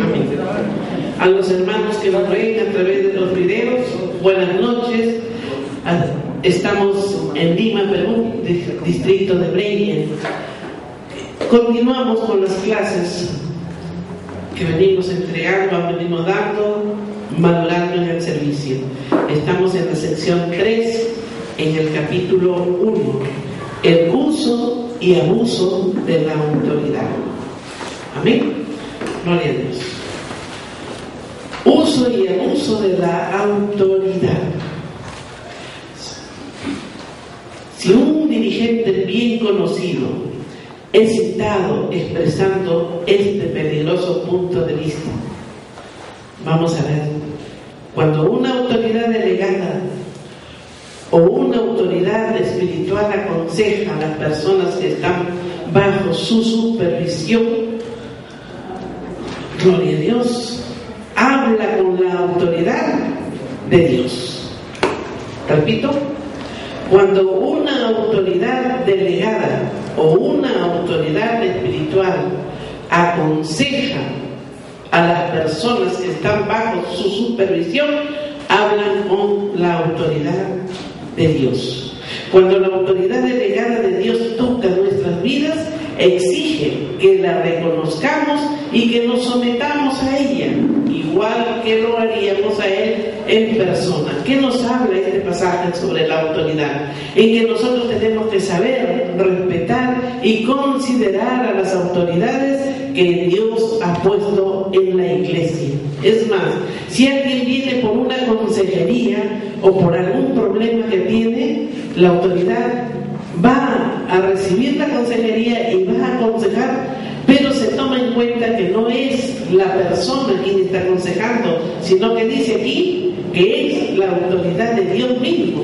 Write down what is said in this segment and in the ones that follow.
Amén. A los hermanos que nos ven a través de los videos, buenas noches. Estamos en Lima, Perú, distrito de Breña. Continuamos con las clases que venimos entregando, venimos dando, valorando en el servicio. Estamos en la sección 3, en el capítulo 1, el uso y abuso de la autoridad. Amén. Gloria a Dios. Uso y abuso de la autoridad. Si un dirigente bien conocido es citado expresando este peligroso punto de vista, vamos a ver, cuando una autoridad delegada o una autoridad espiritual aconseja a las personas que están bajo su supervisión, gloria a Dios, habla con la autoridad de Dios. Repito, cuando una autoridad delegada o una autoridad espiritual aconseja a las personas que están bajo su supervisión, hablan con la autoridad de Dios. Cuando la autoridad delegada de Dios toca nuestras vidas, exige que la reconozcamos y que nos sometamos a ella, igual que lo haríamos a Él en persona. ¿Qué nos habla este pasaje sobre la autoridad? En que nosotros tenemos que saber, respetar y considerar a las autoridades que Dios ha puesto en la iglesia. Es más, si alguien viene por una consejería o por algún problema que tiene, la autoridad va a recibir la consejería y va a aconsejar, pero se toma en cuenta que no es la persona quien está aconsejando, sino que dice aquí que es la autoridad de Dios mismo.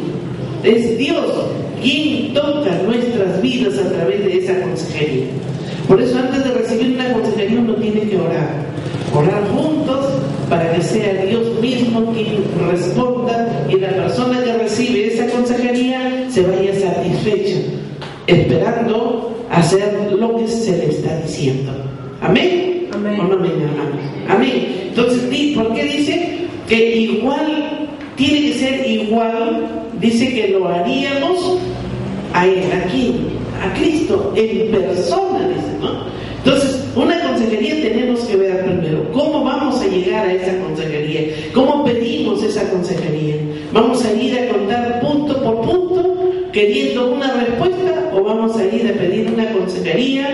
Es Dios quien toca nuestras vidas a través de esa consejería. Por eso, antes de recibir una consejería, uno tiene que orar juntos para que sea Dios mismo quien responda y la persona que recibe esa consejería se vaya satisfecha, esperando hacer lo que se le está diciendo. ¿Amén? Amén. ¿O no amén? Amén. Entonces, ¿por qué dice que igual, tiene que ser igual? Dice que lo haríamos a Él, aquí, a Cristo, en persona, dice, ¿no? Entonces, una consejería tenemos que ver primero cómo vamos a llegar a esa consejería, cómo pedimos esa consejería. ¿Vamos a ir a contar punto por punto queriendo una respuesta, o vamos a ir a pedir una consejería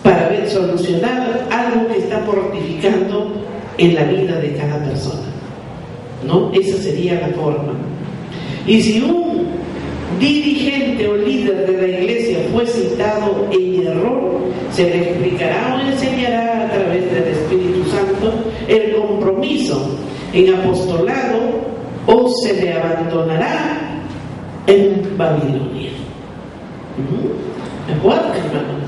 para ver solucionar algo que está mortificando en la vida de cada persona? ¿No? Esa sería la forma. Y si un dirigente o líder de la iglesia fue citado en error, se le explicará o enseñará a través del Espíritu Santo el compromiso en apostolado, o se le abandonará en Babilonia. ¿De acuerdo, hermano?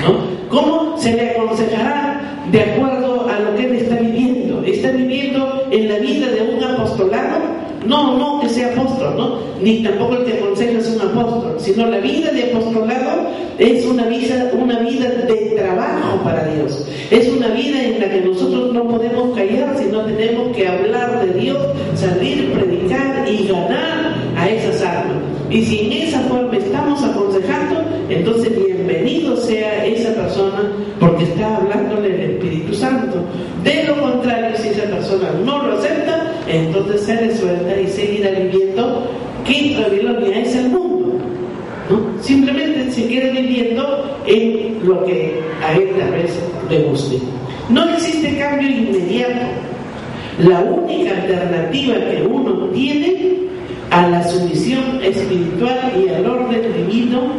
¿No? ¿Cómo se le aconsejará? De acuerdo a lo que él está viviendo. ¿Está viviendo en la vida de un apostolado? No que sea apóstol, ¿no? Ni tampoco el que aconseja es un apóstol, sino la vida de apostolado es una vida de trabajo para Dios. Es una vida en la que nosotros no podemos callar, sino tenemos que hablar de Dios, salir, predicar y ganar a esas almas. Y si en esa forma estamos aconsejando, entonces bienvenido sea esa persona, porque está hablándole el Espíritu Santo. De lo contrario, si esa persona no lo acepta, entonces se le suelta y seguirá viviendo que Babilonia es el mundo, ¿no? Simplemente se queda viviendo en lo que a él tal vez le guste. No existe cambio inmediato. La única alternativa que uno tiene a la sumisión espiritual y al orden divino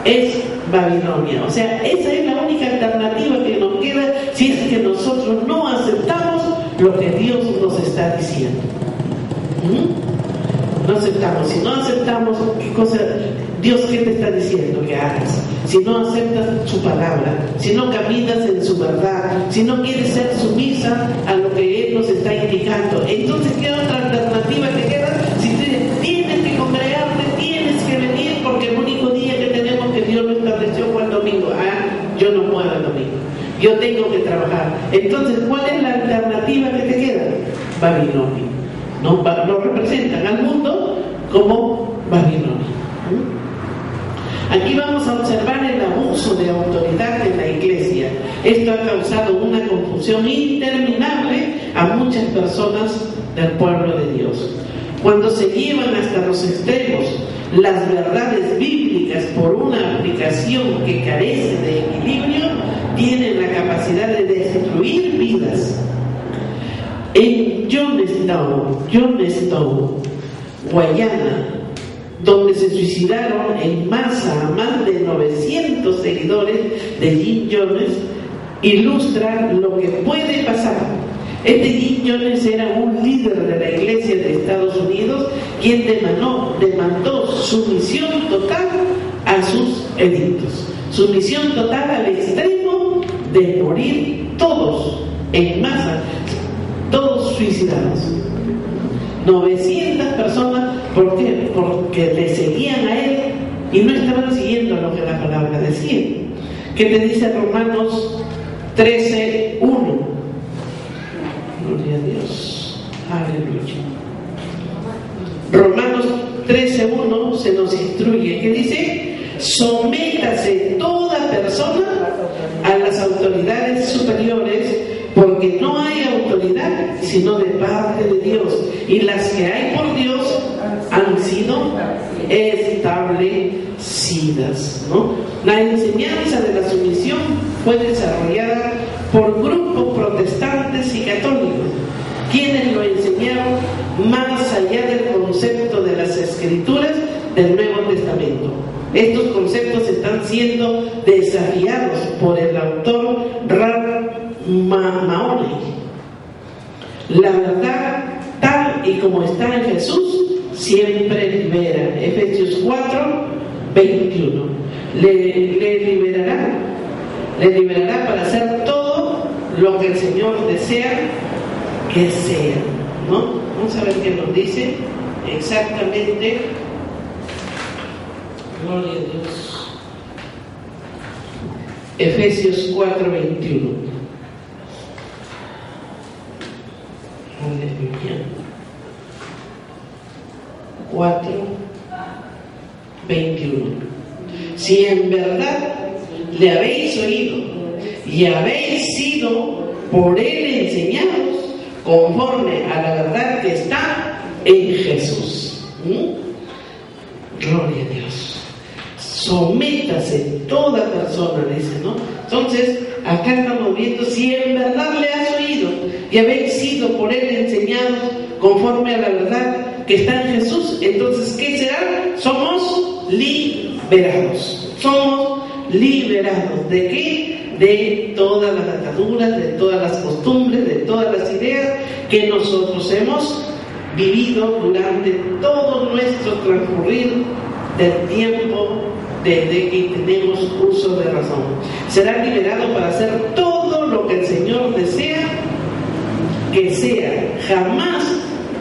es Babilonia. O sea, esa es la única alternativa que nos queda si es que nosotros no aceptamos lo que Dios nos está diciendo. No aceptamos. Si no aceptamos, ¿qué cosa? Dios, ¿qué te está diciendo que hagas? Si no aceptas su palabra, si no caminas en su verdad, si no quieres ser sumisa a lo que Él nos está indicando, entonces ¿qué otra alternativa te queda? Si tienes que congregarte, tienes que venir, porque el único día que tenemos que Dios lo estableció fue el domingo. Yo no puedo el domingo. yo tengo que trabajar. Entonces, ¿cuál es la alternativa que te queda? Babilonia. No, lo representan al mundo como Babilonia. Aquí vamos a observar el abuso de autoridad en la iglesia. Esto ha causado una confusión interminable a muchas personas del pueblo de Dios. Cuando se llevan hasta los extremos las verdades bíblicas por una aplicación que carece de equilibrio, tienen la capacidad de destruir vidas. En Jonestown, Guayana, donde se suicidaron en masa a más de 900 seguidores de Jim Jones, ilustra lo que puede pasar. Este Jim Jones era un líder de la iglesia de Estados Unidos, quien demandó sumisión total a sus edictos, sumisión total al extremo de morir todos en masa, todos suicidados. 900 personas, ¿por qué? Porque le seguían a él y no estaban siguiendo lo que la palabra decía. ¿Qué te dice Romanos 13:1? Gloria a Dios, aleluya. Romanos 13:1 se nos instruye, que dice: sométase toda persona a las autoridades superiores, porque no hay autoridad sino de parte de Dios, y las que hay por Dios han sido establecidas, ¿no? La enseñanza de la sumisión fue desarrollada por grupos protestantes y católicos, quienes lo enseñaron más allá del concepto de las escrituras del Nuevo Testamento. Estos conceptos están siendo desafiados por el autor Ralph Mahoney. La verdad, tal y como está en Jesús, siempre libera. Efesios 4:21. Le liberará para hacer todo lo que el Señor desea que sea, ¿no? Vamos a ver qué nos dice exactamente. Gloria a Dios. Efesios 4:21. Aleluya. 4:21. Si en verdad le habéis oído y habéis sido por él enseñados conforme a la verdad que está en Jesús. Gloria a Dios. Sométase toda persona, dice, ¿no? Entonces, acá estamos viendo: si en verdad le has oído y habéis sido por él enseñados conforme a la verdad que está en Jesús, entonces, ¿qué será? Somos liberados. Somos liberados. ¿De qué? De todas las ataduras, de todas las costumbres, de todas las ideas que nosotros hemos vivido durante todo nuestro transcurrir del tiempo desde que tenemos uso de razón. Será liberado para hacer todo lo que el Señor desea que sea. Jamás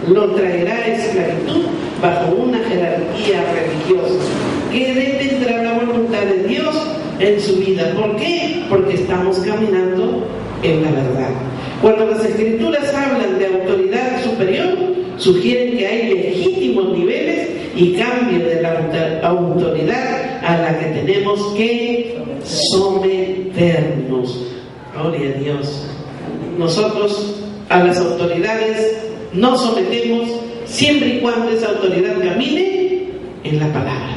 lo traerá a esclavitud bajo una jerarquía religiosa que detendrá la voluntad de Dios en su vida. ¿Por qué? Porque estamos caminando en la verdad. Cuando las Escrituras hablan de autoridad superior, sugieren que hay legítimos niveles y cambios de la autoridad a la que tenemos que someternos. Gloria a Dios. Nosotros a las autoridades nos sometemos siempre y cuando esa autoridad camine en la palabra.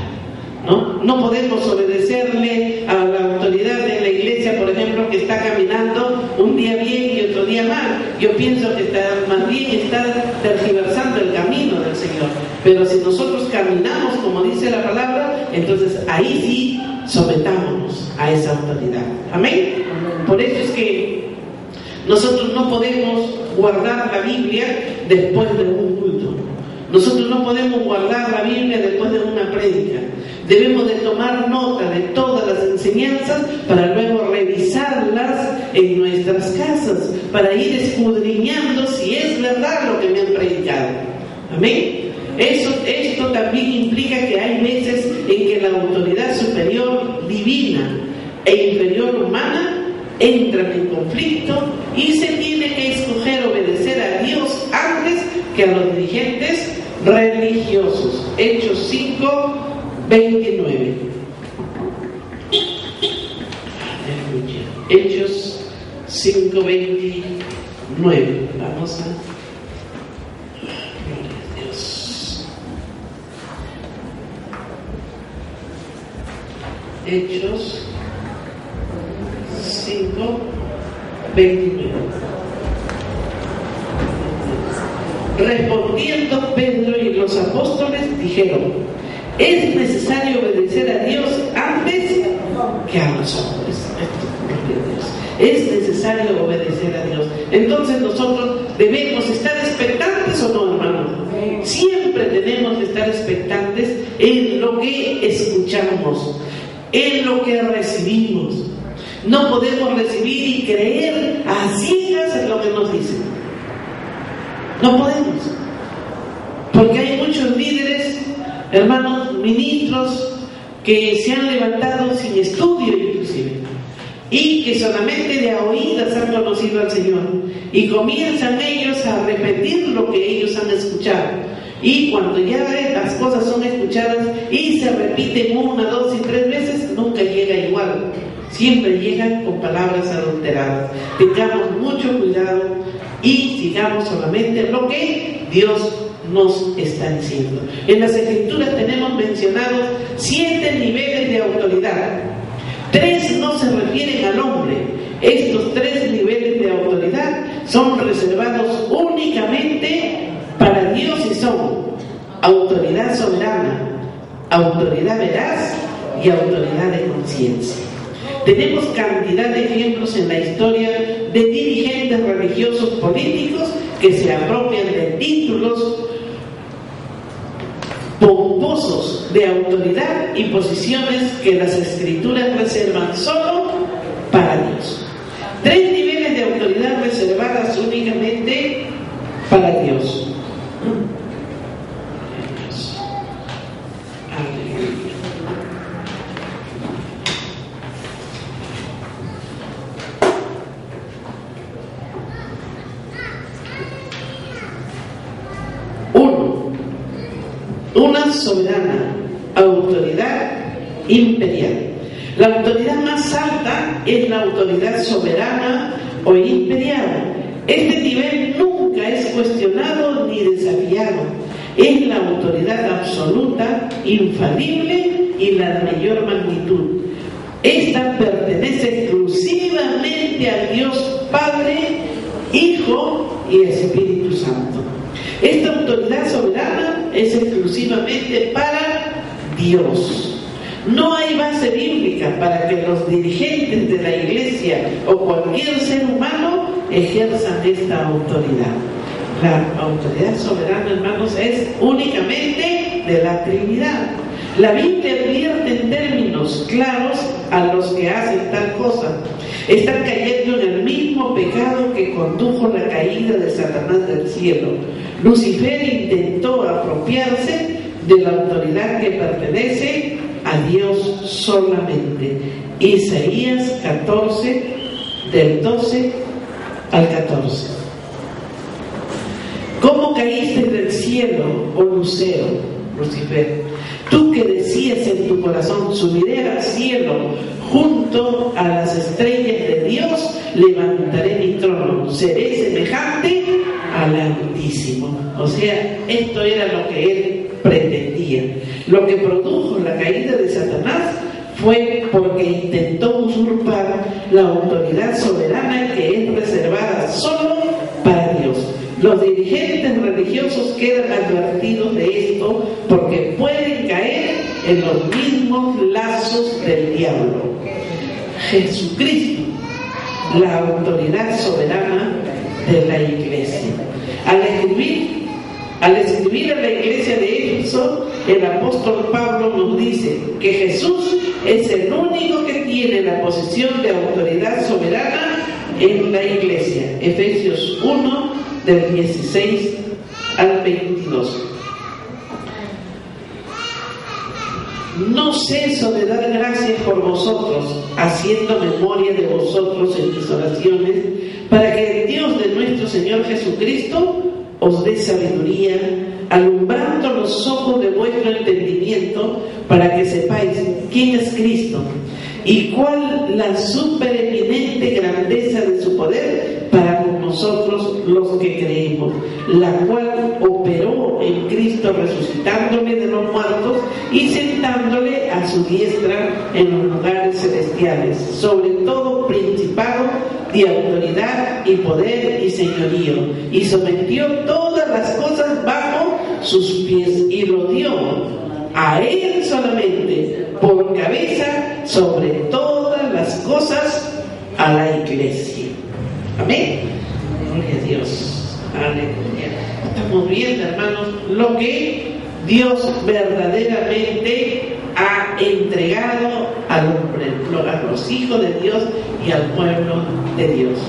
No podemos obedecerle a la autoridad de la iglesia, por ejemplo, que está caminando un día bien y otro día mal. Yo pienso que más bien está tergiversando el camino del Señor. Pero si nosotros caminamos como dice la palabra, entonces ahí sí sometámonos a esa autoridad. Amén. Por eso es que nosotros no podemos guardar la Biblia después de un culto. Nosotros no podemos guardar la Biblia después de una prédica. Debemos de tomar nota de todas las enseñanzas para luego revisarlas en nuestras casas, para ir escudriñando si es verdad lo que me han predicado. Amén. Esto también implica que hay veces en que la autoridad superior divina e inferior humana entran en conflicto y se tiene que escoger obedecer a Dios antes que a los dirigentes religiosos. Hechos 5, 29. Hechos 5, 29. Vamos a... Gloria a Dios. Hechos 5, 29. Respondiendo Pedro y los apóstoles dijeron: es necesario obedecer a Dios antes que a los hombres. Es necesario obedecer a Dios. Entonces nosotros debemos estar expectantes, ¿o no, hermano? Siempre tenemos que estar expectantes en lo que escuchamos, en lo que recibimos. No podemos recibir y creer a ciegas en lo que nos dicen. No podemos. Porque hay muchos líderes, hermanos, ministros, que se han levantado sin estudio inclusive, y que solamente de a oídas han conocido al Señor, y comienzan ellos a repetir lo que ellos han escuchado, y cuando ya las cosas son escuchadas y se repiten 1, 2 y 3 veces, nunca llega igual, siempre llegan con palabras adulteradas. Tengamos mucho cuidado y sigamos solamente lo que Dios nos está diciendo. En las Escrituras tenemos mencionados 7 niveles de autoridad. 3 no se refieren al hombre. Estos 3 niveles de autoridad son reservados únicamente para Dios y son autoridad soberana, autoridad veraz y autoridad de conciencia. Tenemos cantidad de ejemplos en la historia de dirigentes religiosos políticos que se apropian de títulos pomposos de autoridad y posiciones que las Escrituras reservan solo para Dios. 3 niveles de autoridad reservadas únicamente para Dios. Una soberana autoridad imperial. La autoridad más alta es la autoridad soberana o imperial. Este nivel nunca es cuestionado ni desafiado. Es la autoridad absoluta, infalible y la de mayor magnitud. Esta pertenece exclusivamente a Dios Padre, Hijo y Espíritu Santo. Esta autoridad soberana es exclusivamente para Dios. No hay base bíblica para que los dirigentes de la iglesia o cualquier ser humano ejerzan esta autoridad. La autoridad soberana, hermanos, es únicamente de la Trinidad. La Biblia advierte en términos claros a los que hacen tal cosa. Están cayendo en el mismo pecado que condujo la caída de Satanás del cielo. Lucifer intentó apropiarse de la autoridad que pertenece a Dios solamente. Isaías 14, del 12 al 14. ¿Cómo caíste del cielo, oh lucero, Lucifer? Tú que decías en tu corazón: subiré al cielo, junto a las estrellas de Dios levantaré mi trono, seré semejante al Altísimo. O sea, esto era lo que él pretendía. Lo que produjo la caída de Satanás fue porque intentó usurpar la autoridad soberana que es reservada solo para Dios. Los dirigentes religiosos quedan advertidos de esto porque pueden caer en los mismos lazos del diablo. Jesucristo, la autoridad soberana de la iglesia. Al escribir a la iglesia de Éfeso, el apóstol Pablo nos dice que Jesús es el único que tiene la posición de autoridad soberana en la iglesia. Efesios 1, del 16 al 22. No ceso de dar gracias por vosotros, haciendo memoria de vosotros en situaciones, para que el Dios de nuestro Señor Jesucristo os dé sabiduría, alumbrando los ojos de vuestro entendimiento, para que sepáis quién es Cristo y cuál la supereminente grandeza de su poder para con nosotros los que creemos, la cual operó en Cristo resucitándole de los muertos y sentándole a su diestra en los lugares celestiales, sobre todo principado y autoridad y poder y señorío, y sometió todas las cosas bajo sus pies y lo dio a él solamente por cabeza sobre todas las cosas a la iglesia. Amén. Gloria a Dios. Aleluya. Estamos viendo, hermanos, lo que Dios verdaderamente ha entregado al hombre, a los hijos de Dios y al pueblo de Dios.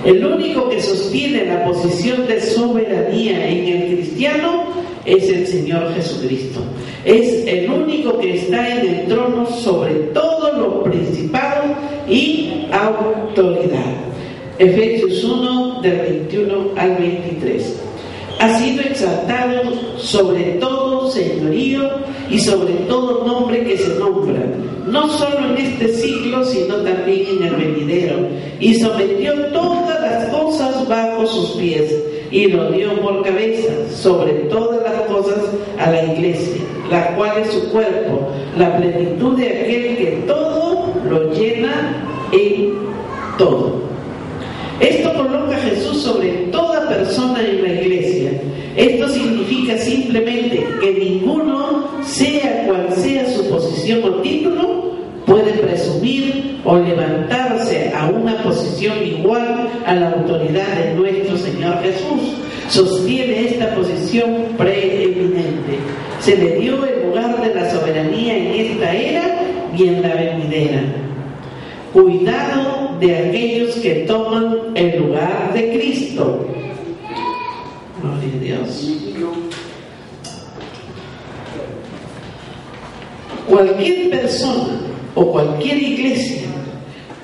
El único que sostiene la posición de soberanía en el cristiano es el Señor Jesucristo. Es el único que está en el trono sobre todos los principados y autoridad. Efesios 1, del 21 al 23. Ha sido exaltado sobre todo señorío y sobre todo nombre que se nombra, no solo en este siglo, sino también en el venidero, y sometió todas las cosas bajo sus pies, y lo dio por cabeza sobre todas las cosas a la iglesia, la cual es su cuerpo, la plenitud de aquel que todo lo llena en todo. Esto coloca a Jesús sobre toda persona en la iglesia. Esto significa simplemente que ninguno, sea cual sea su posición o título, puede presumir o levantarse a una posición igual a la autoridad de nuestro Señor Jesús. Sostiene esta posición preeminente. Se le dio el lugar de la soberanía en esta era y en la venidera. Cuidado de aquellos que toman el lugar de Cristo. Gloria a Dios. Cualquier persona o cualquier iglesia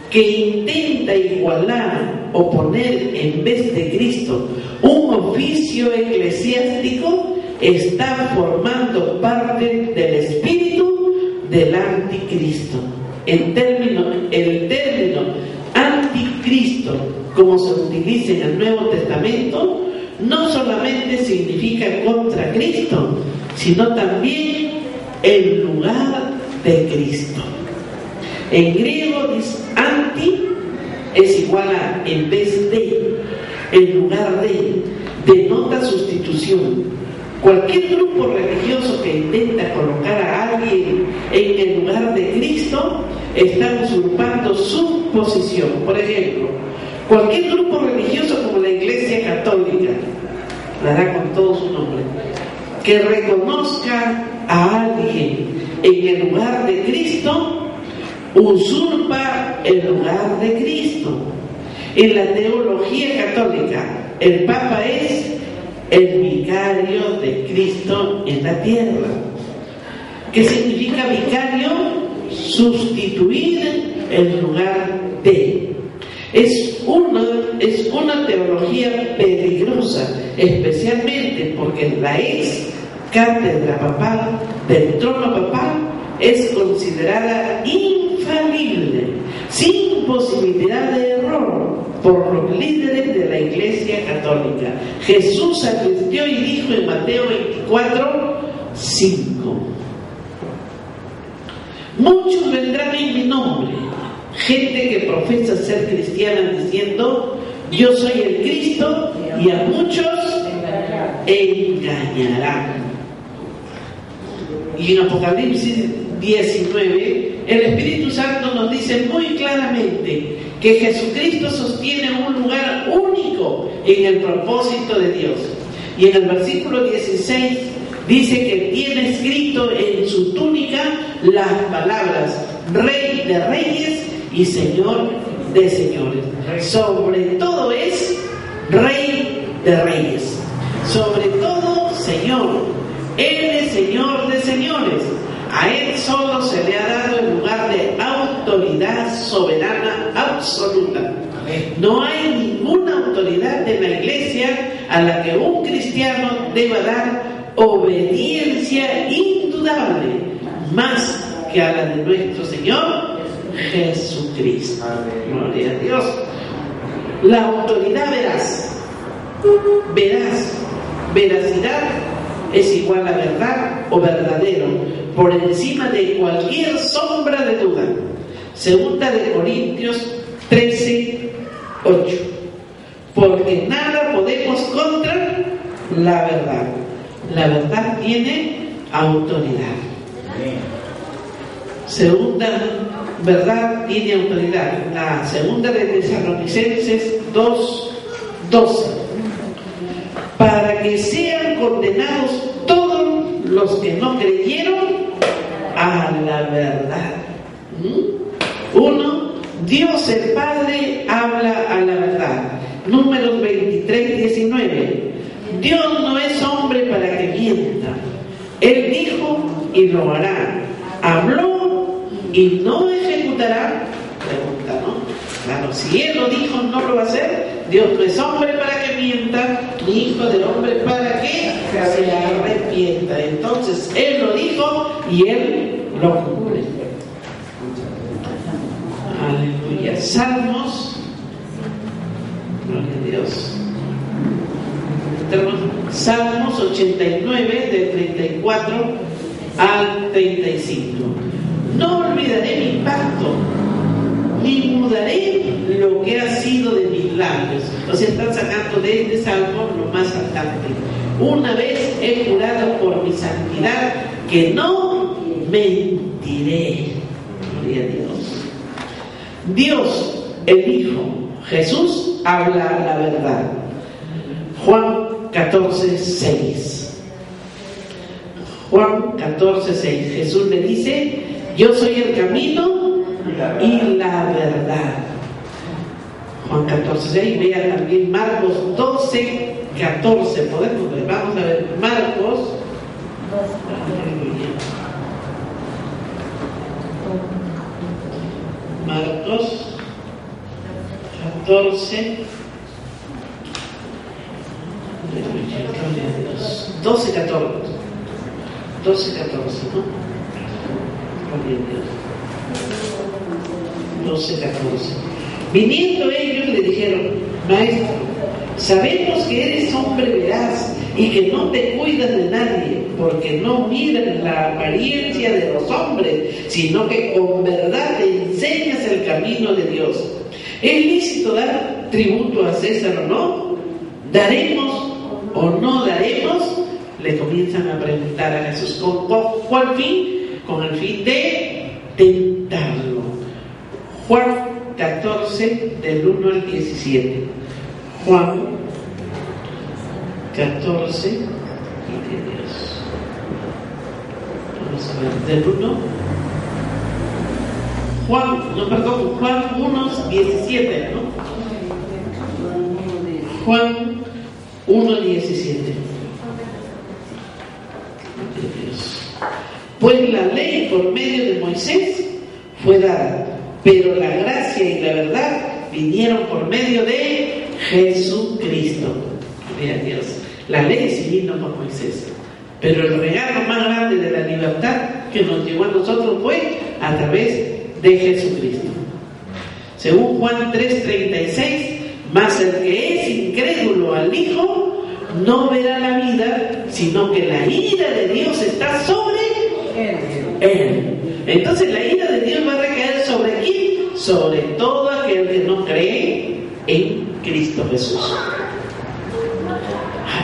que intenta igualar o poner en vez de Cristo un oficio eclesiástico está formando parte del espíritu del anticristo. El término anticristo, como se utiliza en el Nuevo Testamento, no solamente significa contra Cristo, sino también el lugar de Cristo. En griego, anti es igual a en vez de, en lugar de, denota sustitución. Cualquier grupo religioso que intenta colocar a alguien en el lugar de Cristo está usurpando su posición. Por ejemplo, cualquier grupo religioso como la Iglesia Católica, la da con todo su nombre, que reconozca a alguien en el lugar de Cristo, usurpa el lugar de Cristo. En la teología católica, el Papa es el vicario de Cristo en la tierra. ¿Qué significa vicario? Sustituir el lugar de. Es una teología peligrosa, especialmente porque la ex cátedra papal del trono papal es considerada infalible, sin posibilidad de error, por los líderes de la Iglesia Católica. Jesús advirtió y dijo en Mateo 24:5: muchos vendrán en mi nombre, gente que profesa ser cristiana, diciendo yo soy el Cristo, y a muchos engañarán. Y en Apocalipsis 19, el Espíritu Santo nos dice muy claramente que Jesucristo sostiene un lugar único en el propósito de Dios. Y en el versículo 16 dice que tiene escrito en su túnica las palabras Rey de Reyes y Señor de Señores. Sobre todo es Rey de Reyes. Sobre todo Señor. Él es Señor de señores. A Él solo se le ha dado el lugar de autoridad soberana absoluta. No hay ninguna autoridad de la iglesia a la que un cristiano deba dar obediencia indudable, más que a la de nuestro Señor Jesucristo. Gloria a Dios. La autoridad veracidad es igual a verdad o verdadero, por encima de cualquier sombra de duda. Segunda de Corintios 13:8. Porque nada podemos contra la verdad. La verdad tiene autoridad. Segunda verdad tiene autoridad. La segunda de Tesalonicenses 2:12. Para que sean condenados todos los que no creyeron a la verdad. 1. Dios el Padre habla a la verdad. Números 23:19. Dios no es hombre para que mienta. Él dijo y lo hará. Habló y no ejecutará. Pregunta, ¿no? Claro, si Él lo dijo, no lo va a hacer. Dios no es hombre para que mienta, ni hijo del hombre para que se arrepienta. Entonces, Él lo dijo y Él lo cumple. Aleluya. Salmos, gloria a Dios. Salmos 89, del 34 al 35. No olvidaré mi pacto, ni mudaré lo que ha sido de mis labios. O sea, están sacando de este salmo lo más saltante. Una vez he jurado por mi santidad que no mentiré. Gloria a Dios. Dios, el Hijo, Jesús, habla la verdad. Juan 14:6. Juan 14:6. Jesús le dice: yo soy el camino y la verdad. Juan 14:6. Vea también Marcos 12:14. Podemos ver, vamos a ver Marcos. Marcos 14. 12:14, ¿no? 12:14. Viniendo ellos le dijeron: Maestro, sabemos que eres hombre veraz y que no te cuidas de nadie, porque no miras la apariencia de los hombres, sino que con verdad te enseñas el camino de Dios. ¿Es lícito dar tributo a César o no? ¿Daremos o no daremos? Le comienzan a preguntar a Jesús. ¿Con cuál fin? Con el fin de tentarlo. Juan 14, del 1 al 17. Juan 14, Dios. Vamos a ver, del 1. Juan 1:17, ¿no? Juan 1:17. Pues la ley por medio de Moisés fue dada, pero la gracia y la verdad vinieron por medio de Jesucristo. Gloria a Dios. La ley sí vino por Moisés, pero el regalo más grande de la libertad que nos llegó a nosotros fue a través de Jesucristo. Según Juan 3:36, mas el que es incrédulo al Hijo no verá la vida, sino que la ira de Dios está sobre él. Entonces la ira de Dios va a recaer ¿sobre quién? Sobre todo aquel que no cree en Cristo Jesús.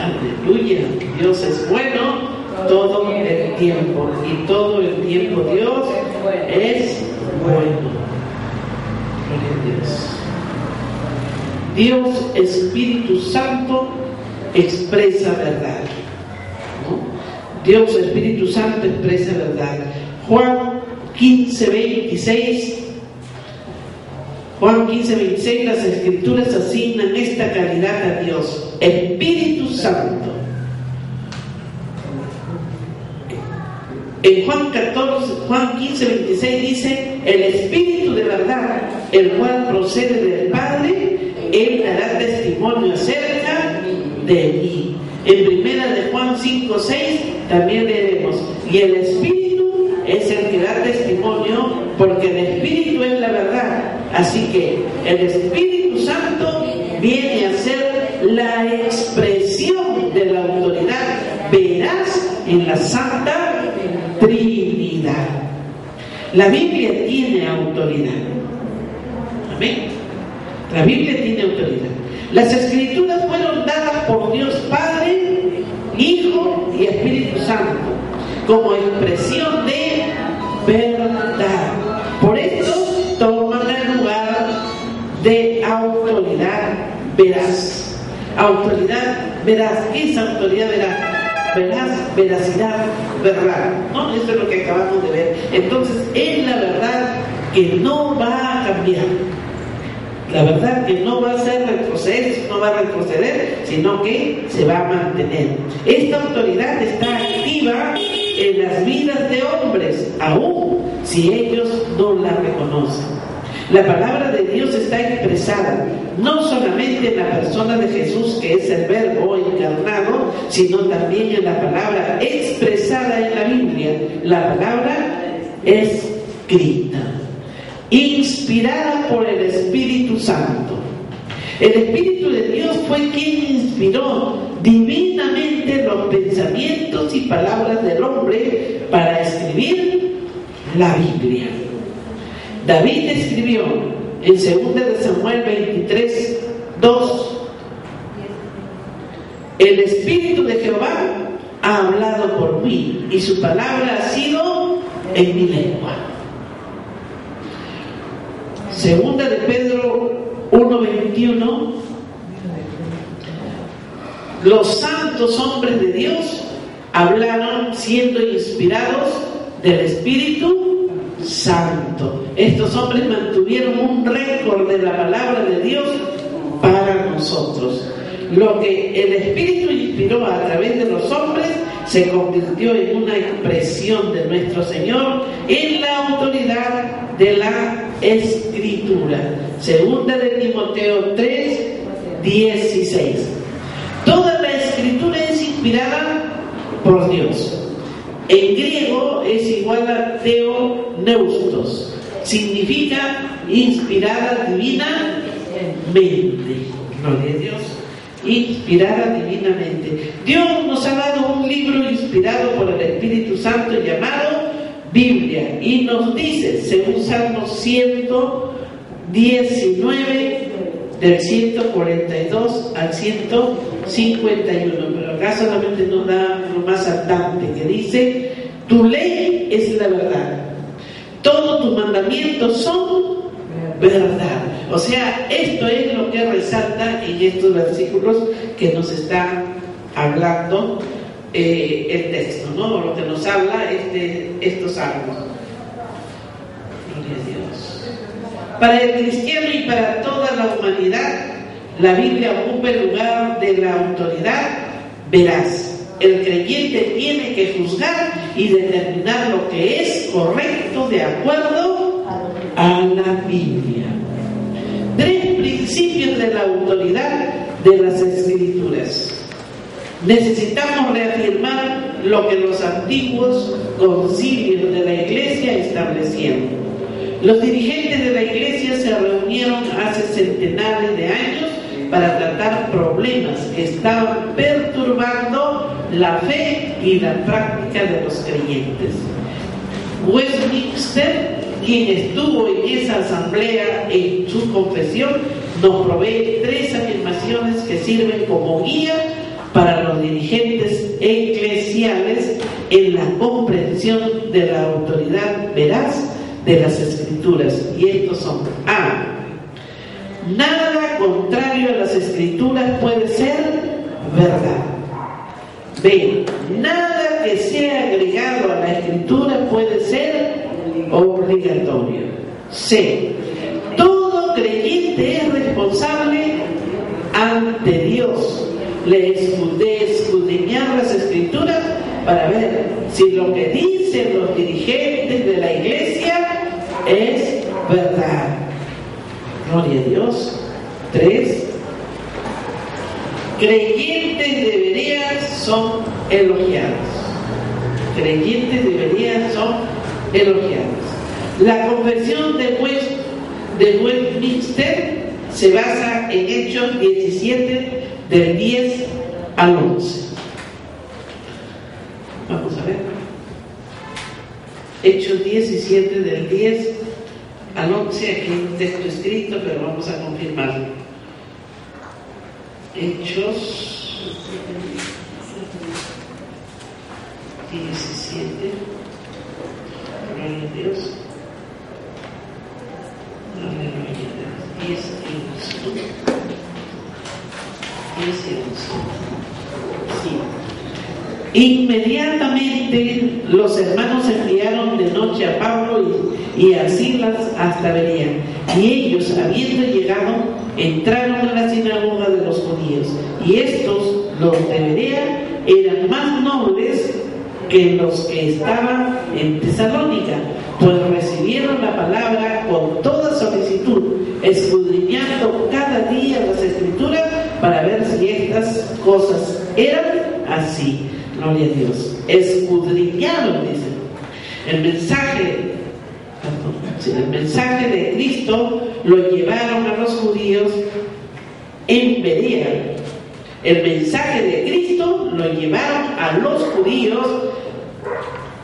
Aleluya. Dios es bueno todo el tiempo, y todo el tiempo Dios es bueno. Gloria a Dios. Dios Espíritu Santo expresa verdad, ¿no? Dios Espíritu Santo expresa verdad. Juan 15:26. Juan 15:26, las Escrituras asignan esta calidad a Dios, Espíritu Santo. En Juan 15:26 dice: el Espíritu de verdad, el cual procede del Padre, Él dará testimonio acerca de mí. En 1 de Juan 5:6 también leeremos, y el Espíritu es el que da testimonio, porque el Espíritu es la verdad. Así que el Espíritu Santo viene a ser la expresión de la autoridad veraz en la Santa Trinidad. La Biblia tiene autoridad. Amén. La Biblia tiene autoridad. Las Escrituras fueron dadas por Dios Padre, Hijo y Espíritu Santo como expresión de verdad. Por eso toman el lugar de autoridad veraz. Autoridad veraz. ¿Qué es autoridad veraz? Veraz, veracidad, verdad. ¿No? Eso es lo que acabamos de ver. Entonces, es la verdad que no va a cambiar. La verdad que no va a ser retroceso, no va a retroceder, sino que se va a mantener. Esta autoridad está activa en las vidas de hombres, aun si ellos no la reconocen. La palabra de Dios está expresada no solamente en la persona de Jesús, que es el Verbo encarnado, sino también en la palabra expresada en la Biblia, la palabra escrita, inspirada por el Espíritu Santo. El Espíritu de Dios fue quien inspiró divinamente los pensamientos y palabras del hombre para escribir la Biblia. David escribió en 2 de Samuel 23:2: el Espíritu de Jehová ha hablado por mí, y su palabra ha sido en mi lengua. 2 de Pedro 1:21: los santos hombres de Dios hablaron siendo inspirados del Espíritu Santo. Estos hombres mantuvieron un récord de la palabra de Dios para nosotros. Lo que el Espíritu inspiró a través de los hombres se convirtió en una expresión de nuestro Señor en la autoridad de la Escritura. 2 de Timoteo 3:16. Toda la Escritura es inspirada por Dios. En griego es igual a theopneustos, significa inspirada divinamente. Gloria a Dios. Inspirada divinamente. Dios nos ha dado un libro inspirado por el Espíritu Santo llamado Biblia, y nos dice, según Salmos 119, del 142 al 151, pero acá solamente nos da lo más saltante, que dice: tu ley es la verdad, todos tus mandamientos son verdad. O sea, esto es lo que resalta en estos versículos que nos está hablando el texto, ¿no? Lo que nos habla estos salmos. Gloria a Dios. Para el cristiano y para toda la humanidad, la Biblia ocupa el lugar de la autoridad veraz. El creyente tiene que juzgar y determinar lo que es correcto de acuerdo a la Biblia. 3 principios de la autoridad de las Escrituras. Necesitamos reafirmar lo que los antiguos concilios de la Iglesia establecieron. Los dirigentes de la Iglesia se reunieron hace centenares de años para tratar problemas que estaban perturbando la fe y la práctica de los creyentes. Westminster, quien estuvo en esa asamblea en su confesión, nos provee 3 afirmaciones que sirven como guía para los dirigentes eclesiales en la comprensión de la autoridad veraz de las Escrituras. Y estos son: A. Nada contrario a las Escrituras puede ser verdad. B. Nada que sea agregado a la Escritura puede ser obligatorio. C. Todo creyente es responsable ante Dios de escudriñar las Escrituras para ver si lo que dicen los dirigentes de la Iglesia es verdad. Gloria a Dios. 3. Creyentes de Berea son elogiados. Creyentes de Berea son elogiados. La confesión de Westminster se basa en Hechos 17, del 10 al 11. Vamos a ver. Hechos 17, del 10 al 11. Aquí hay un texto escrito, pero vamos a confirmarlo. Hechos 17. Gloria a Dios. 10 y 11. 10 y 11. Sí. Inmediatamente los hermanos enviaron de noche a Pablo y a Silas hasta Berea. Y ellos, habiendo llegado, entraron a la sinagoga de los judíos. Y estos, los de Berea, eran más nobles que los que estaban en Tesalónica, pues recibieron la palabra con toda solicitud, escudriñando cada día las Escrituras para ver si estas cosas eran así. Gloria a Dios. Escudriñaron, dice. El mensaje de Cristo lo llevaron a los judíos en Berea. El mensaje de Cristo lo llevaron a los judíos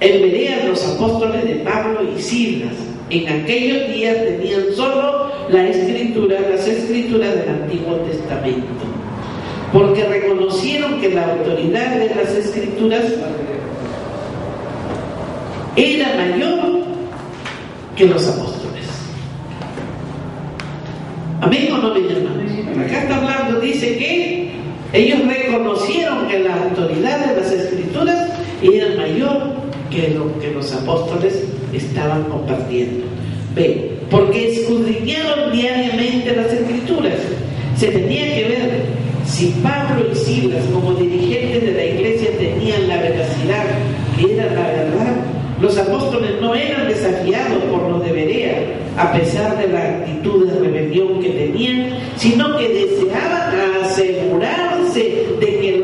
en Berea los apóstoles de Pablo y Silas. En aquellos días tenían solo las escrituras del Antiguo Testamento, porque reconocieron que la autoridad de las escrituras era mayor que los apóstoles. ¿Amén o no, mi hermano? Acá está hablando, dice que ellos reconocieron que la autoridad de las escrituras era mayor que lo que los apóstoles estaban compartiendo. Ve, porque escudriñaron diariamente las escrituras. Se tenía que ver si Pablo y Silas, como dirigentes de la iglesia, tenían la veracidad, que era la verdad. Los apóstoles no eran desafiados por los de Berea, a pesar de la actitud de rebelión que tenían, sino que deseaban asegurarse de que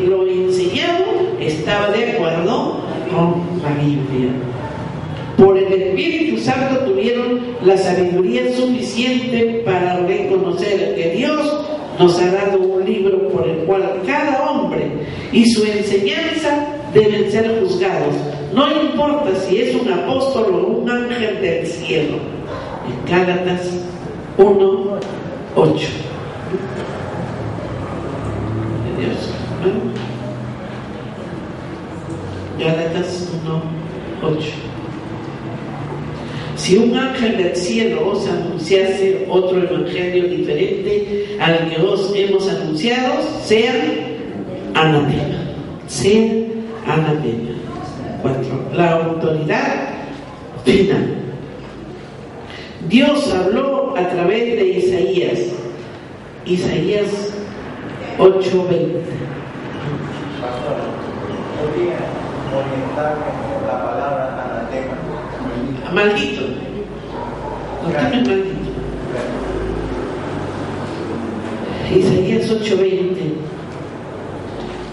lo enseñado estaba de acuerdo con la Biblia. Por el Espíritu Santo tuvieron la sabiduría suficiente para reconocer que Dios nos ha dado un libro por el cual cada hombre y su enseñanza deben ser juzgados. No importa si es un apóstol o un ángel del cielo. En Gálatas 1:8. Dios. Gálatas 1:8. Si un ángel del cielo os anunciase otro evangelio diferente al que os hemos anunciado, sean anatema. Sean anatema. 4. La autoridad final. Dios habló a través de Isaías. Isaías 8:20. Podría orientarme con la palabra anatema. Maldito. No tienes maldito. Isaías 8:20.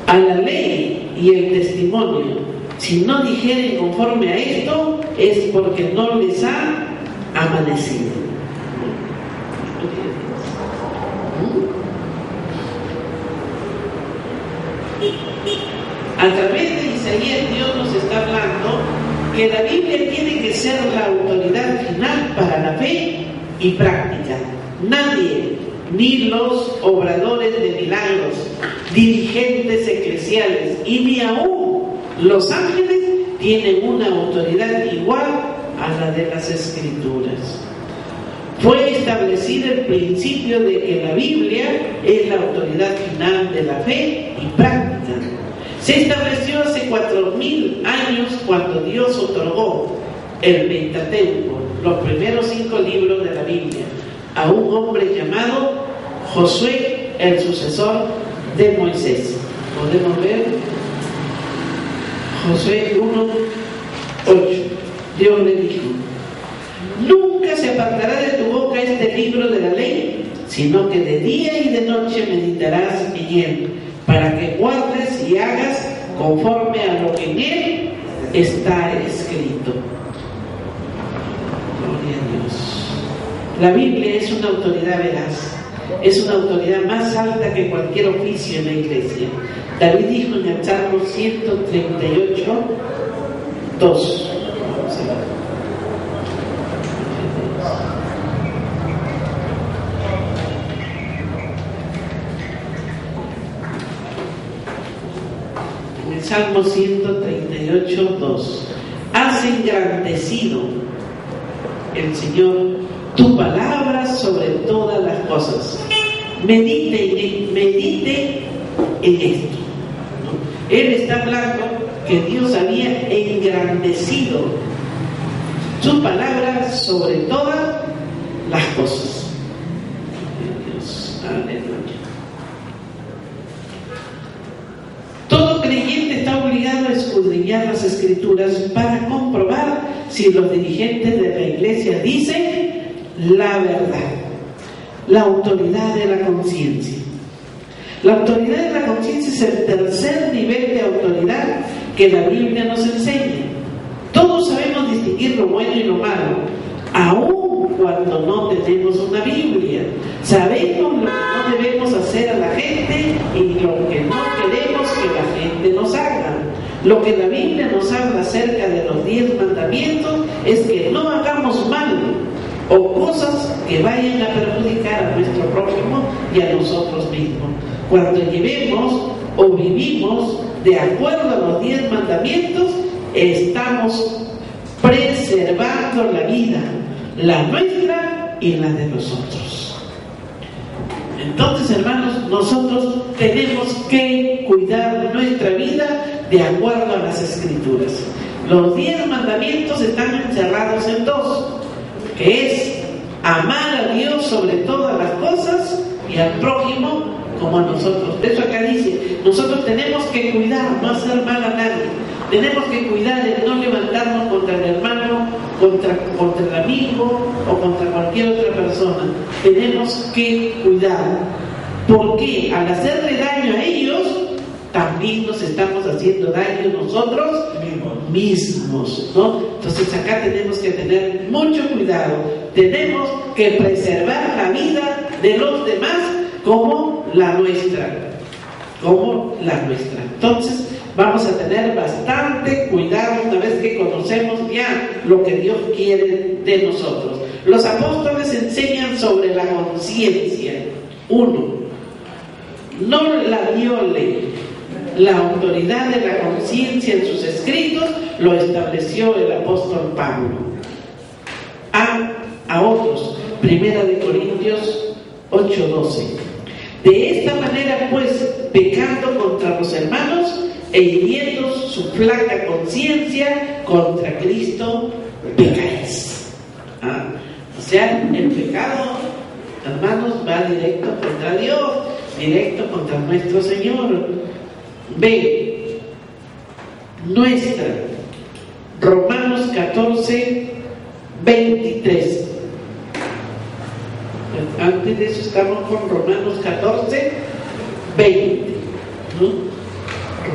A la ley y el testimonio, si no dijeren conforme a esto, es porque no les ha amanecido. A través de Isaías, Dios nos está hablando que la Biblia tiene que ser la autoridad final para la fe y práctica. Nadie, ni los obradores de milagros, dirigentes eclesiales y ni aún los ángeles tienen una autoridad igual a la de las Escrituras. Fue establecido el principio de que la Biblia es la autoridad final de la fe y práctica. Se estableció hace 4.000 años cuando Dios otorgó el Pentateuco, los primeros 5 libros de la Biblia, a un hombre llamado Josué, el sucesor de Moisés. Podemos ver Josué 1:8. Dios le dijo: nunca se apartará de tu boca este este libro de la ley, sino que de día y de noche meditarás en él, para que guardes y hagas conforme a lo que en él está escrito. Gloria a Dios. La Biblia es una autoridad veraz, es una autoridad más alta que cualquier oficio en la iglesia. David dijo en el Salmo 138, 2. En el Salmo 138, 2. Has engrandecido el Señor tu palabra sobre todas las cosas. Medite en esto, ¿no? Él está hablando que Dios había engrandecido su palabra sobre todas las cosas. Dios, aleluya. Todo creyente está obligado a escudriñar las Escrituras para comprobar si los dirigentes de la iglesia dicen la verdad. La autoridad de la conciencia. La autoridad de la conciencia es el tercer nivel de autoridad que la Biblia nos enseña. Todos sabemos distinguir lo bueno y lo malo, aun cuando no tenemos una Biblia. Sabemos lo que no debemos hacer a la gente y lo que no queremos que la gente nos haga. Lo que la Biblia nos habla acerca de los 10 mandamientos es que no hagamos mal o cosas que vayan a perjudicar a nuestro prójimo y a nosotros mismos. Cuando llevemos o vivimos de acuerdo a los 10 mandamientos, estamos preservando la vida, la nuestra y la de nosotros. Entonces, hermanos, nosotros tenemos que cuidar nuestra vida de acuerdo a las Escrituras. Los 10 mandamientos están encerrados en 2, que es amar a Dios sobre todas las cosas y al prójimo como a nosotros. De eso acá dice, nosotros tenemos que cuidar, no hacer mal a nadie. Tenemos que cuidar de no levantarnos contra el hermano, contra el amigo o contra cualquier otra persona. Tenemos que cuidar, porque al hacerle daño a ellos, también nos estamos haciendo daño nosotros mismos, ¿no? Entonces acá tenemos que tener mucho cuidado. Tenemos que preservar la vida de los demás como la nuestra. Entonces vamos a tener bastante cuidado una vez que conocemos ya lo que Dios quiere de nosotros. Los apóstoles enseñan sobre la conciencia. 1. No la viole. La autoridad de la conciencia en sus escritos lo estableció el apóstol Pablo. A otros, 1 Corintios 8:12. De esta manera, pues, pecando contra los hermanos e hiriendo su flaca conciencia, contra Cristo pecáis. O sea, el pecado, hermanos, va directo contra Dios, directo contra nuestro Señor. B. Nuestra. Romanos 14:23. Antes de eso estamos con Romanos 14:20, ¿no?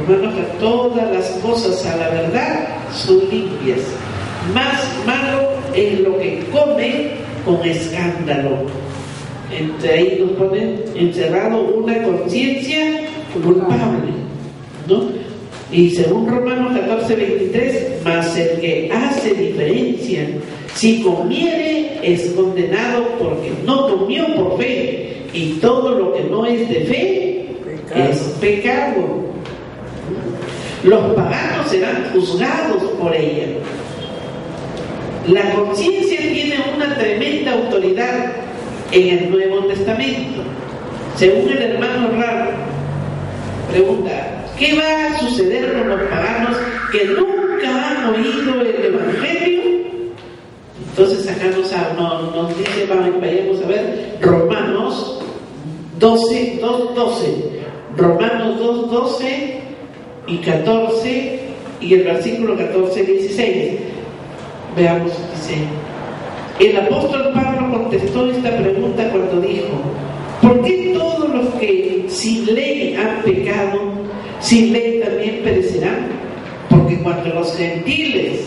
Romanos, a todas las cosas a la verdad son limpias. Más malo es lo que come con escándalo. Entre ahí nos ponen encerrado una conciencia culpable, ¿no? Y según Romanos 14:23, mas el que hace diferencia, si comiere, es condenado porque no comió por fe, y todo lo que no es de fe es pecado. Los paganos serán juzgados por ella. La conciencia tiene una tremenda autoridad en el Nuevo Testamento. Según el hermano Raro, pregunta: ¿qué va a suceder con los paganos que nunca han oído el Evangelio? Entonces acá nos dice, vayamos a ver Romanos 2:12. Romanos 2:12 y 14 y el versículo 14-16. Veamos, dice: el apóstol Pablo, con contestó esta pregunta cuando dijo: ¿por qué todos los que sin ley han pecado, sin ley también perecerán? Porque cuando los gentiles,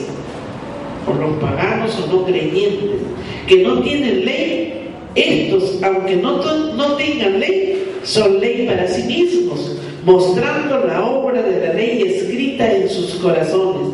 o los paganos o no creyentes, que no tienen ley, estos, aunque no tengan ley, son ley para sí mismos, mostrando la obra de la ley escrita en sus corazones,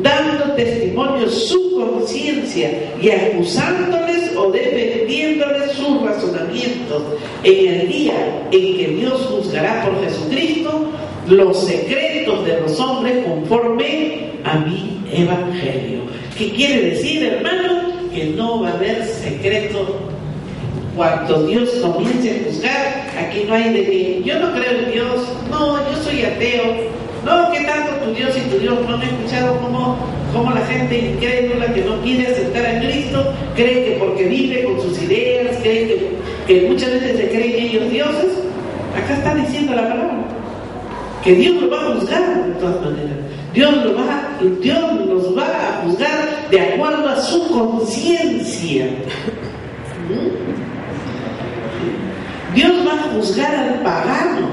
dando testimonio su conciencia y acusándoles o defendiéndoles sus razonamientos en el día en que Dios juzgará por Jesucristo los secretos de los hombres conforme a mi evangelio. ¿Qué quiere decir, hermano? Que no va a haber secreto. Cuando Dios comience a juzgar, aquí no hay de que yo no creo en Dios, no, yo soy ateo, no, ¿qué tanto tu Dios y tu Dios? ¿No han escuchado cómo la gente incrédula que no quiere aceptar a Cristo cree que porque vive con sus ideas, cree que muchas veces se creen ellos dioses? Acá está diciendo la palabra que Dios los va a juzgar de todas maneras. Dios los va a juzgar de acuerdo a su conciencia. Dios va a juzgar al pagano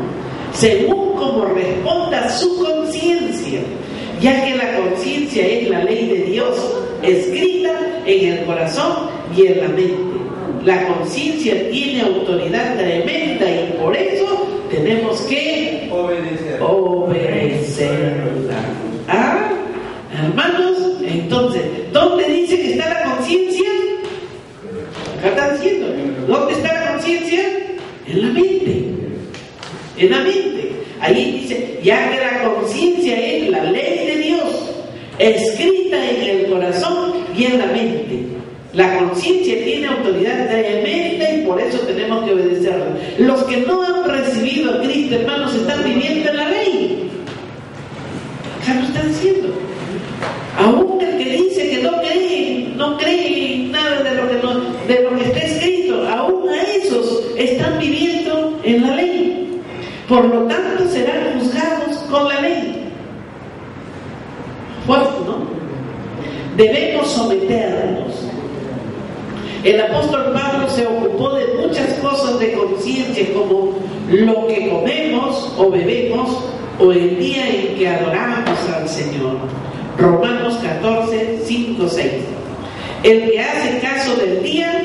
según como responda a su conciencia, ya que la conciencia es la ley de Dios escrita en el corazón y en la mente. La conciencia tiene autoridad tremenda y por eso tenemos que obedecerla. ¿Ah? Hermanos, entonces, ¿dónde dice que está la conciencia? Acá está diciendo, ¿dónde está la conciencia? En la mente. En la mente. Ahí dice, ya que la conciencia es la ley de Dios, escrita en el corazón y en la mente. La conciencia tiene autoridad tremenda y por eso tenemos que obedecerla. Los que no han recibido a Cristo, hermanos, están viviendo en la ley. Acá lo está diciendo. Aún el que dice que no cree nada de lo que está escrito, aún a esos están viviendo en la ley. Por lo tanto, serán juzgados con la ley. Fuerte, ¿no? Debemos someternos. El apóstol Pablo se ocupó de muchas cosas de conciencia, como lo que comemos o bebemos, o el día en que adoramos al Señor. Romanos 14, 5, 6. El que hace caso del día,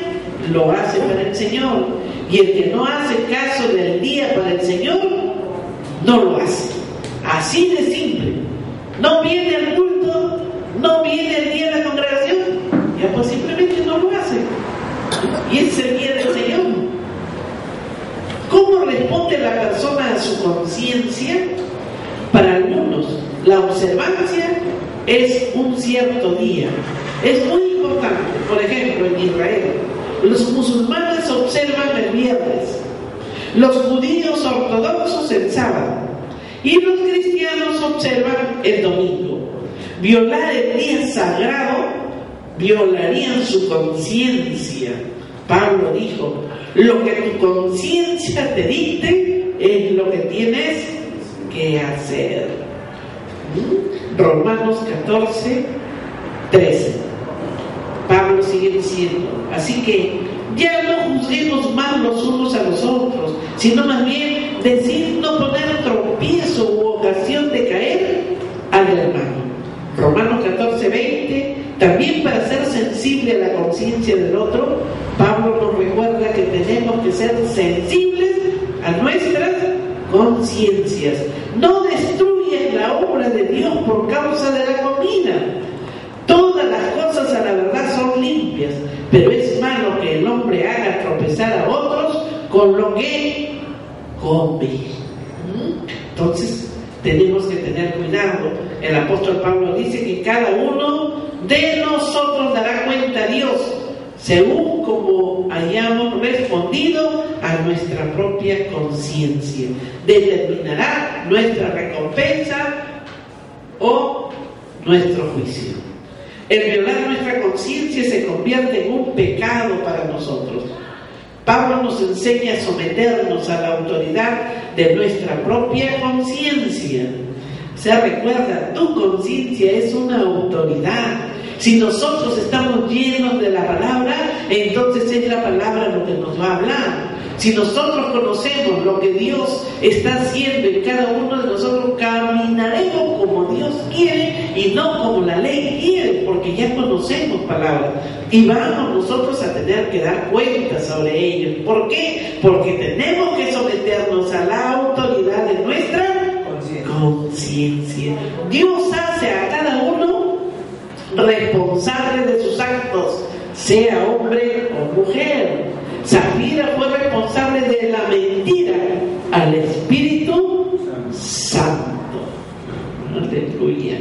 lo hace para el Señor. Y el que no hace caso del día para el Señor, no lo hace. Así de simple. No viene al culto, no viene el día de la congregación, ya pues simplemente no lo hace. Y ese es el día del Señor. ¿Cómo responde la persona a su conciencia? Para algunos, la observancia es un cierto día. Es muy importante. Por ejemplo, en Israel, los musulmanes observan el viernes, los judíos ortodoxos el sábado y los cristianos observan el domingo. Violar el día sagrado violarían su conciencia. Pablo dijo: lo que tu conciencia te dicte es lo que tienes que hacer. Romanos 14, 13. Pablo sigue diciendo: así que ya no juzguemos más los unos a los otros, sino más bien decid no poner tropiezo u ocasión de caer al hermano. Romanos 14, 20. También para ser sensible a la conciencia del otro, Pablo nos recuerda que tenemos que ser sensibles a nuestras conciencias. No destruyen la obra de Dios por causa de la comida. Todas las cosas a la verdad son limpias, pero es malo que el hombre haga tropezar a otros con lo que come. Entonces tenemos que tener cuidado. El apóstol Pablo dice que cada uno de nosotros dará cuenta a Dios según como hayamos respondido a nuestra propia conciencia. Determinará nuestra recompensa o nuestro juicio. El violar nuestra conciencia se convierte en un pecado para nosotros. Pablo nos enseña a someternos a la autoridad de nuestra propia conciencia. O sea, recuerda, tu conciencia es una autoridad. Si nosotros estamos llenos de la palabra, entonces es la palabra lo que nos va a hablar. Si nosotros conocemos lo que Dios está haciendo en cada uno de nosotros, caminaremos como Dios quiere y no como la ley quiere, porque ya conocemos palabras y vamos nosotros a tener que dar cuenta sobre ellos. ¿Por qué? Porque tenemos que someternos a la autoridad de nuestra conciencia. Dios hace a cada uno responsable de sus actos, sea hombre o mujer. Zafira fue responsable de la mentira al Espíritu Santo. Aleluya.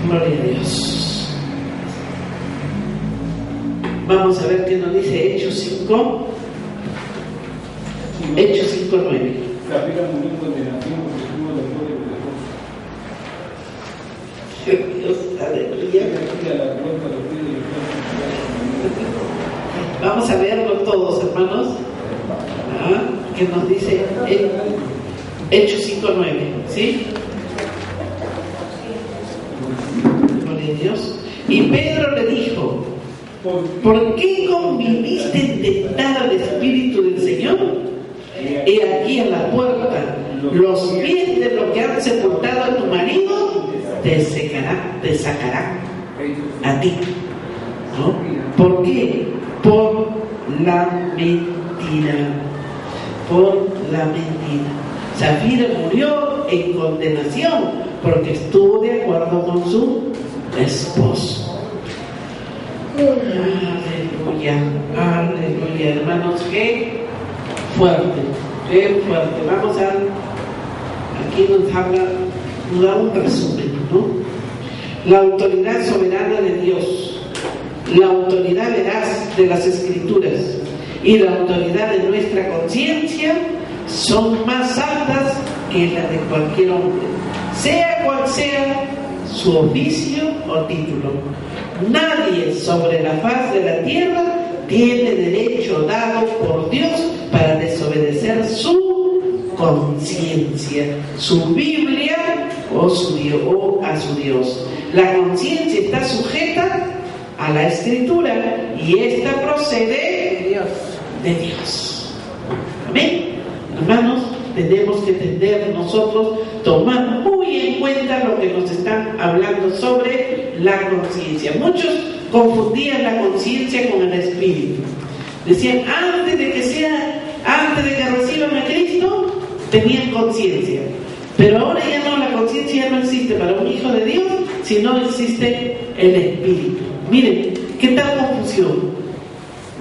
Gloria a Dios. Vamos a ver qué nos dice Hechos 5. Hechos 5:9. Zafira murió en condenación porque tuvo los poderes de Dios. Aleluya. Vamos a verlo todos, hermanos. Que nos dice Hechos 5:9, ¿sí? Gloria a Dios. Y Pedro le dijo: ¿por qué conviniste en tentar al Espíritu del Señor? He aquí a la puerta los pies de los que han sepultado a tu marido te sacarán a ti, ¿no? ¿Por qué? Por la mentira. Por la mentira. Zafira murió en condenación porque estuvo de acuerdo con su esposo. Aleluya, aleluya, hermanos, qué fuerte, qué fuerte. Vamos a, aquí nos da un resumen, ¿no? La autoridad soberana de Dios, la autoridad veraz de las Escrituras y la autoridad de nuestra conciencia son más altas que la de cualquier hombre, sea cual sea su oficio o título. Nadie sobre la faz de la tierra tiene derecho dado por Dios para desobedecer su conciencia, su Biblia o a su Dios. La conciencia está sujeta a la Escritura y esta procede de Dios. Amén. Hermanos, tenemos que entender nosotros, tomar muy en cuenta lo que nos están hablando sobre la conciencia. Muchos confundían la conciencia con el espíritu. Decían, antes de que reciban a Cristo, tenían conciencia. Pero ahora ya no, la conciencia ya no existe para un hijo de Dios, sino existe el espíritu. Miren, qué tal confusión,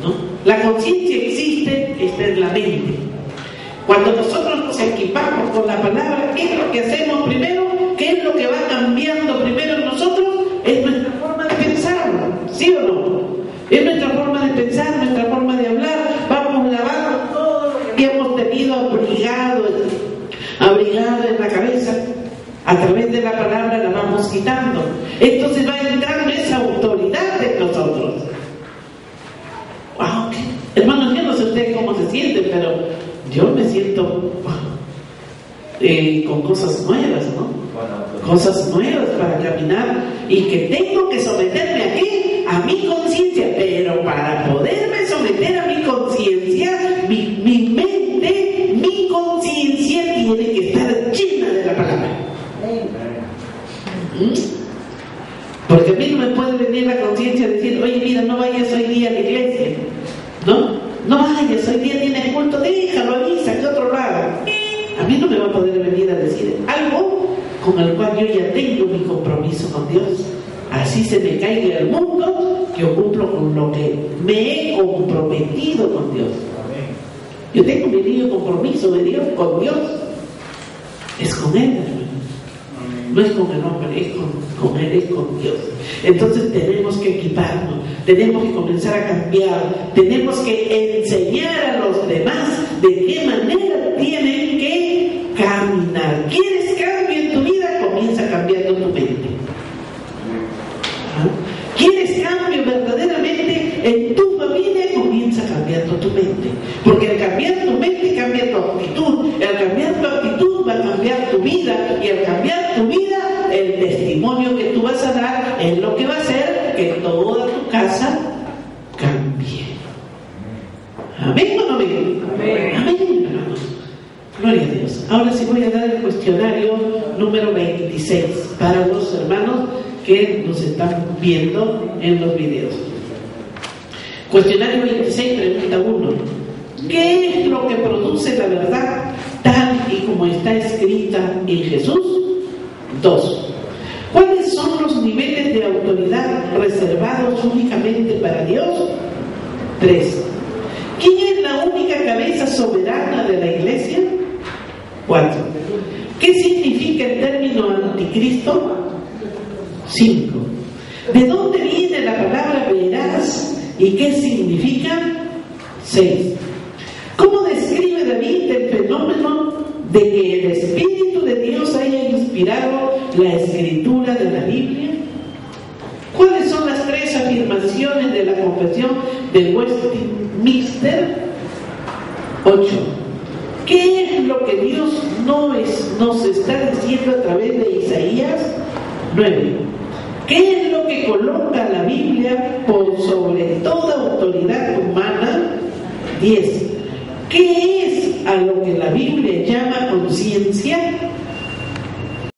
¿no? La conciencia existe, está en la mente. Cuando nosotros nos equipamos con la palabra, ¿qué es lo que hacemos primero? ¿Qué es lo que va cambiando primero en nosotros? Es nuestra forma de pensar, ¿sí o no? Es nuestra forma de pensar, nuestra forma de hablar. Vamos lavando todo lo que hemos tenido abrigado en la cabeza. A través de la palabra la vamos quitando. Entonces va entrando esa autoridad en nosotros. Wow, hermanos, yo no sé ustedes cómo se sienten, pero yo me siento con cosas nuevas, ¿no? Cosas nuevas para caminar y que tengo que someterme aquí a mi conciencia, pero para poderme someter a mi conciencia, mi mente, mi conciencia tiene que estar llena de la palabra. Porque a mí no me puede venir la conciencia y decir, oye, mira, no vayas hoy día a la iglesia, no vayas, hoy día tienes culto, déjalo, avisa que otro lado. A mí no me va a poder venir a decir algo con el cual yo ya tengo mi compromiso con Dios. Así se me caiga el mundo, yo cumplo con lo que me he comprometido con Dios. Yo tengo mi libre compromiso de Dios con Dios. Es con Él, hermano. No es con el hombre, es con Él, es con Dios. Entonces tenemos que equiparnos, tenemos que comenzar a cambiar, tenemos que enseñar a los demás de qué manera tienen que caminar. ¿Quieres cambio en tu vida? Comienza cambiando tu mente. ¿Quieres cambio verdaderamente en tu familia? Comienza cambiando tu mente. Porque al cambiar tu mente cambia tu actitud. Al cambiar tu actitud va a cambiar tu vida. Y al cambiar tu vida, el testimonio que tú vas a dar es lo hacer que toda tu casa cambie. ¿Amén o no amén? Amén, hermanos. Gloria a Dios. Ahora sí voy a dar el cuestionario número 26 para los hermanos que nos están viendo en los videos. Cuestionario 26, pregunta 1. ¿Qué es lo que produce la verdad tal y como está escrita en Jesús? 2. ¿Cuáles son los niveles de autoridad reservados únicamente para Dios? 3. ¿Quién es la única cabeza soberana de la iglesia? 4. ¿Qué significa el término anticristo? 5. ¿De dónde viene la palabra veraz y qué significa? 6. ¿Cómo describe David el fenómeno de que el Espíritu de Dios haya inspirado la escritura de la Biblia? ¿Cuáles son las 3 afirmaciones de la confesión de Westminster? 8. ¿Qué es lo que Dios nos está diciendo a través de Isaías? 9. ¿Qué es lo que coloca la Biblia por sobre toda autoridad humana? 10. ¿Qué es a lo que la Biblia llama conciencia?